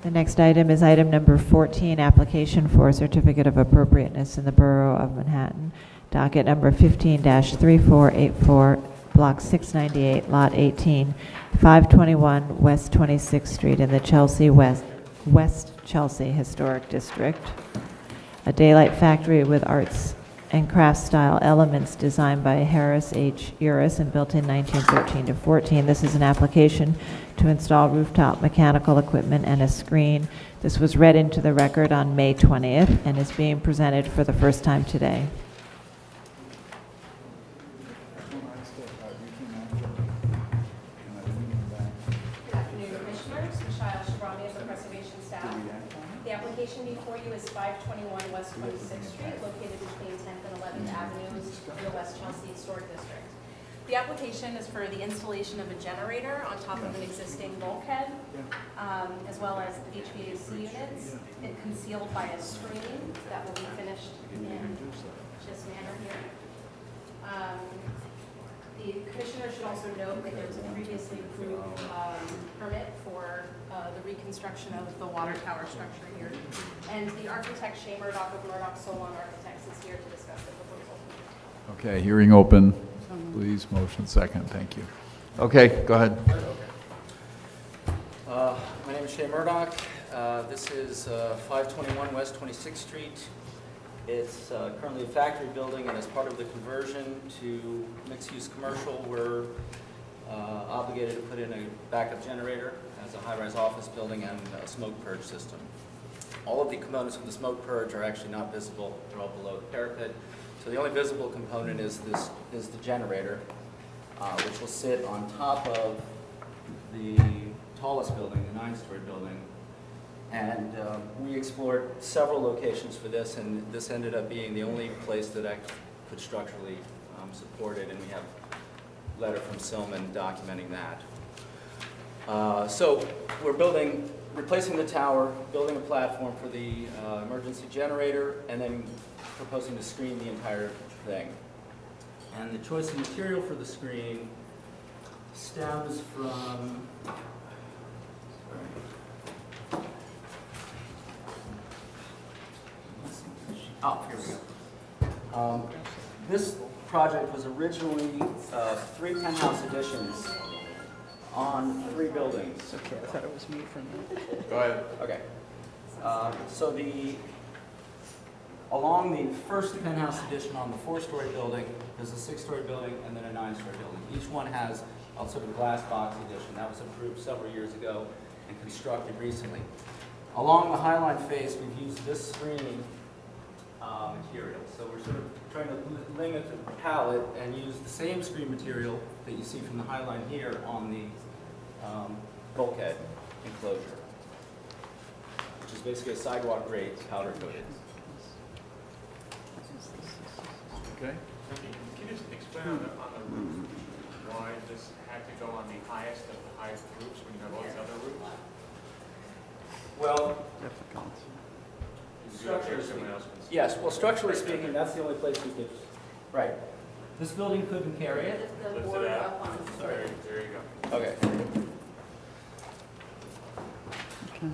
The next item is item number 14, application for a certificate of appropriateness in the Borough of Manhattan. Docket number 15-3484, Block 698, Lot 18, 521 West 26th Street in the West Chelsea Historic District. A daylight factory with arts and crafts style elements designed by Harris H. Uris and built in 1913-14. This is an application to install rooftop mechanical equipment and a screen. This was read into the record on May 20th and is being presented for the first time today. Good afternoon, Commissioners. Michelle Shabrami of the Preservation Staff. The application before you is 521 West 26th Street, located between 10th and 11th Avenues in the West Chelsea Historic District. The application is for the installation of a generator on top of an existing bulkhead, as well as HVAC units, and concealed by a screen that will be finished in this manner here. The Commissioner should also note that there was a previously approved permit for the reconstruction of the water tower structure here. And the architect, Shea Murdoch of Murdoch Solon Architects, is here to discuss the proposal. Okay, hearing open. Please, motion second. Thank you. Okay, go ahead. My name is Shea Murdoch. This is 521 West 26th Street. It's currently a factory building, and as part of the conversion to mixed-use commercial, we're obligated to put in a backup generator as a high-rise office building and a smoke purge system. All of the components of the smoke purge are actually not visible. They're all below the parapet. So the only visible component is the generator, which will sit on top of the tallest building, the 9-story building. And we explored several locations for this, and this ended up being the only place that I could structurally support it, and we have a letter from Silman documenting that. So we're replacing the tower, building a platform for the emergency generator, and then proposing to screen the entire thing. And the choice of material for the screen stems from, here we go. This project was originally 3 penthouse additions on 3 buildings. Okay, I thought it was me for a minute. Go ahead. Okay. So along the first penthouse addition on the 4-story building, there's a 6-story building and then a 9-story building. Each one has a sort of glass box addition. That was approved several years ago and constructed recently. Along the Highline face, we've used this screening material. So we're sort of trying to limit the palette and use the same screen material that you see from the Highline here on the bulkhead enclosure, which is basically a sidewalk grade powder coated. Okay. Can you just expound on the roof? Why this had to go on the highest of the highest roofs when you have all these other roofs? Well, Difficult. structurally Someone else can see. yes, well, structurally speaking, that's the only place we could, right. This building couldn't carry it. The Lift it board out. up on the There you go. Okay. Okay.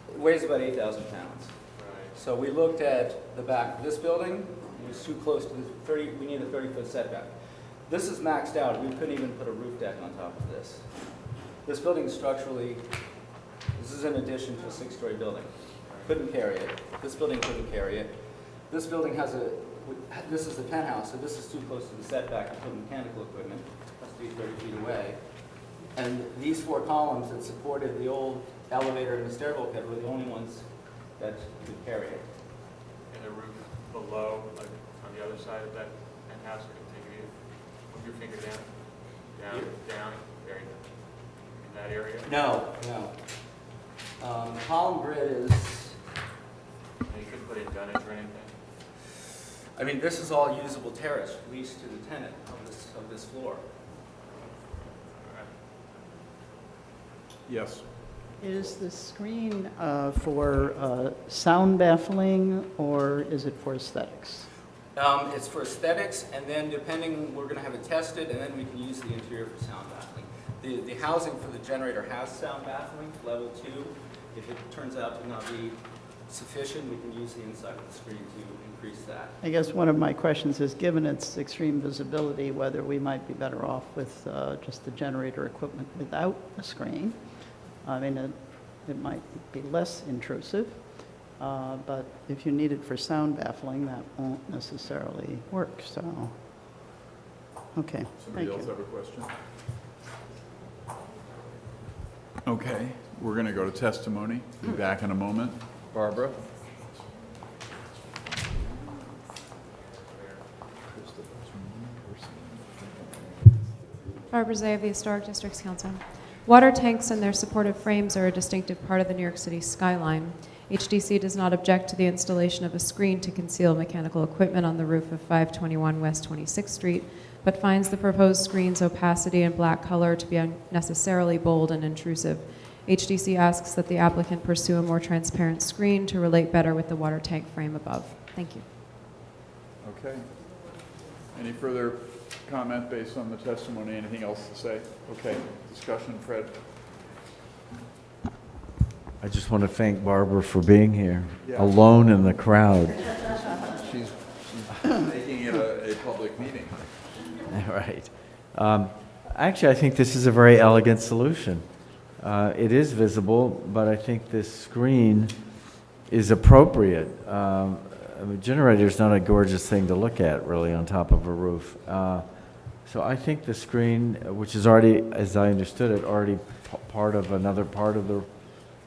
It weighs about 8,000 pounds. Right. So we looked at the back of this building. It was too close to the 30, we need a 30-foot setback. This is maxed out. We couldn't even put a roof deck on top of this. This building structurally, this is in addition to a 6-story building. Couldn't carry it. This building couldn't carry it. This building has this is the penthouse, so this is too close to the setback to put mechanical equipment. It has to be 30 feet away. And these 4 columns that supported the old elevator and the stair bulkhead were the only ones that could carry it. And the roof below, like on the other side of that penthouse, can take it, move your finger down, down, there you go. In that area? No. The column grid is, And you couldn't put in dunnage or anything? I mean, this is all usable terrace leased to the tenant of this floor. All right. Yes. Is the screen for sound baffling, or is it for aesthetics? It's for aesthetics, and then depending, we're going to have it tested, and then we can use the interior for sound baffling. The housing for the generator has sound baffling, level 2. If it turns out to not be sufficient, we can use the inside of the screen to increase that. I guess one of my questions is, given its extreme visibility, whether we might be better off with just the generator equipment without a screen. I mean, it might be less intrusive, but if you need it for sound baffling, that won't necessarily work, so, okay, Somebody thank else you. have a question? Okay, we're going to go to testimony. Be back in a moment. Barbara? Barbara Zay of the Historic Districts Council. Water tanks and their supportive frames are a distinctive part of the New York City skyline. HDC does not object to the installation of a screen to conceal mechanical equipment on the roof of 521 West 26th Street, but finds the proposed screen's opacity and black color to be unnecessarily bold and intrusive. HDC asks that the applicant pursue a more transparent screen to relate better with the water tank frame above. Thank you. Okay. Any further comment based on the testimony? Anything else to say? Okay, discussion, Fred? I just want to thank Barbara for being here, Yeah. alone in the crowd. She's making it a public meeting. All right. Actually, I think this is a very elegant solution. It is visible, but I think this screen is appropriate. I mean, generator is not a gorgeous thing to look at, really, on top of a roof. So I think the screen, which is already, as I understood it, already part of another part of the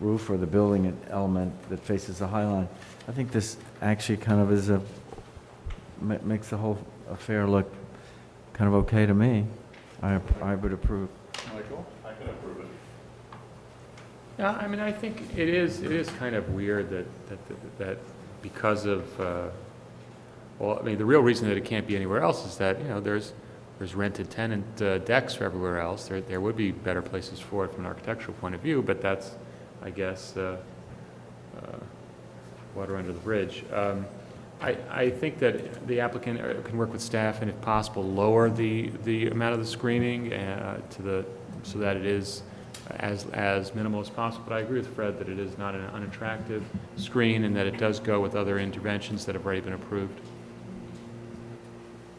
roof or the building element that faces the High Line, I think this actually kind of is makes the whole affair look kind of okay to me. I would approve. Michael? I can approve it. Yeah, I mean, I think it is kind of weird that because of, well, I mean, the real reason that it can't be anywhere else is that, you know, there's rented tenant decks everywhere else. There would be better places for it from an architectural point of view, but that's, I guess, water under the bridge. I think that the applicant can work with staff and, if possible, lower the amount of the screening so that it is as minimal as possible. But I agree with Fred that it is not an unattractive screen and that it does go with other interventions that have already been approved.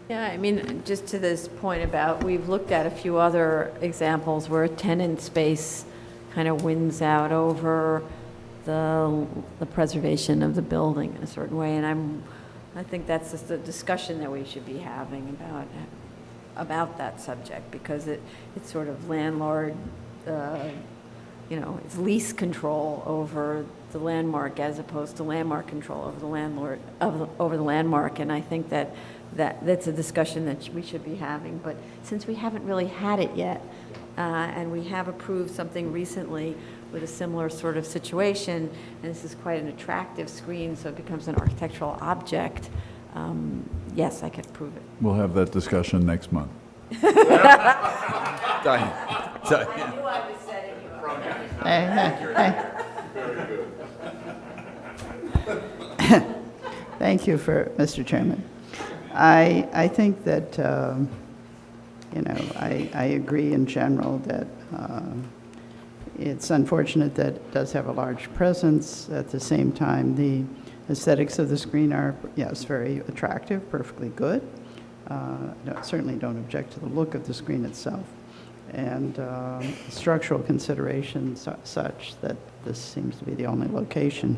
Yeah, I mean, just to this point about, we've looked at a few other examples where tenant space kind of wins out over the preservation of the building in a certain way, and I think that's just a discussion that we should be having about that subject, because it's sort of landlord, you know, it's lease control over the landmark as opposed to landmark control over the landlord, over the landmark, and I think that's a discussion that we should be having. But since we haven't really had it yet, and we have approved something recently with a similar sort of situation, and this is quite an attractive screen, so it becomes an architectural object, yes, I could approve it. We'll have that discussion next month. Diane. I knew I was setting you up. Thank you, Mr. Chairman. I think that, you know, I agree in general that it's unfortunate that it does have a large presence. At the same time, the aesthetics of the screen are, yes, very attractive, perfectly good. Certainly don't object to the look of the screen itself. And structural considerations are such that this seems to be the only location.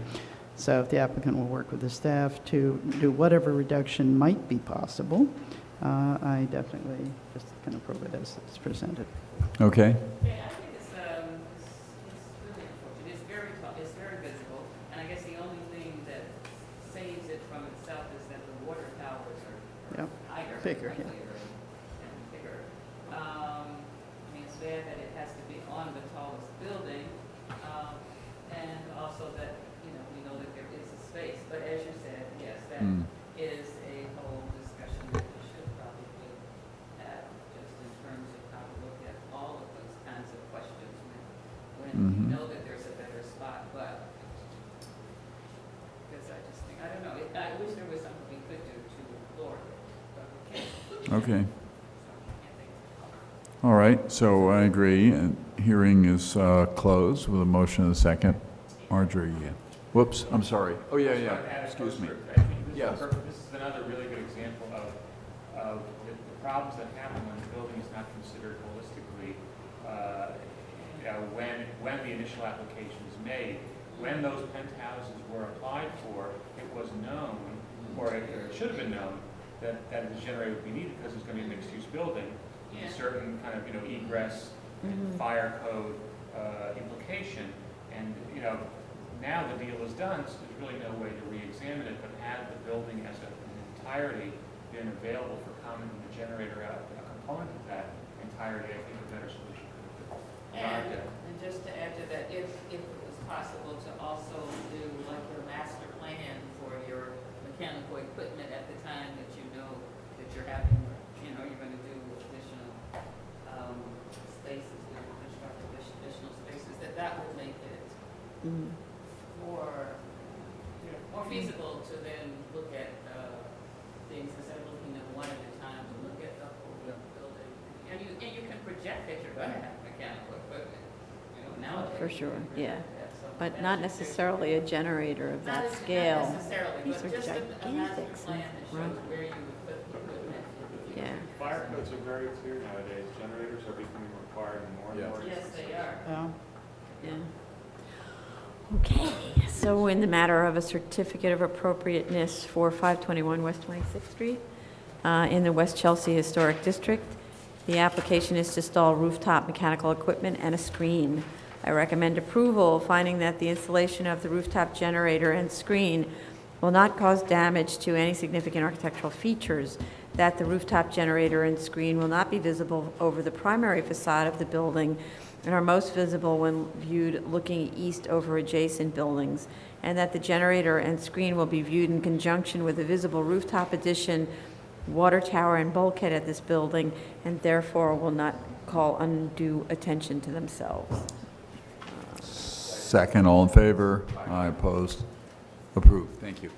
So if the applicant will work with the staff to do whatever reduction might be possible, I definitely just can approve it as it's presented. Okay. Yeah, I think it's really unfortunate. It's very tough, it's very visible, and I guess the only thing that saves it from itself is that the water towers are Yep. higher. Bigger, yeah. And bigger. I mean, it's bad that it has to be on the tallest building, and also that, you know that there is a space, but as you said, yes, that is a whole discussion that we should probably have, just in terms of how to look at all of those kinds of questions when you know that there's a better spot, but, because I just think, I don't know, I wish there was something we could do to explore it, but we can't. Okay. So I can't think. All right, so I agree, and hearing is closed with a motion and a second. Marjorie, whoops, I'm sorry. Oh, yeah, excuse me. Yes. This is another really good example of the problems that happen when the building is not considered holistically, when the initial application is made. When those penthouses were applied for, it was known, or it should have been known, that the generator would be needed because it's going to be a mixed-use building. With a certain kind of, egress and fire code implication. And, now the deal is done, so there's really no way to re-examine it, but had the building as an entirety been available for comment and the generator a component of that entirety, I think a better solution could have been arrived at. And just to add to that, if it was possible to also do like your master plan for your mechanical equipment at the time that you know that you're having, you're going to do additional spaces, construct additional spaces, that would make it more feasible to then look at things instead of looking at one at a time, to look at the whole building. And you can project that you're going to have mechanical equipment, nowadays. For sure, yeah. So But that's not just- necessarily a generator of that Not scale. necessarily, These but are just a master gigantic, plan that shows right? where you would put the equipment. Yeah. Fire codes are very clear nowadays. Generators are becoming required in more and Yeah. more. Yes, they are. Well, Yeah. Okay, so in the matter of a certificate of appropriateness for 521 West 26th Street in the West Chelsea Historic District, the application is to install rooftop mechanical equipment and a screen. I recommend approval, finding that the installation of the rooftop generator and screen will not cause damage to any significant architectural features, that the rooftop generator and screen will not be visible over the primary facade of the building and are most visible when viewed looking east over adjacent buildings, and that the generator and screen will be viewed in conjunction with the visible rooftop addition, water tower, and bulkhead at this building, and therefore will not call undue attention to themselves. Second, all in favor? Aye, opposed? Approved, thank you.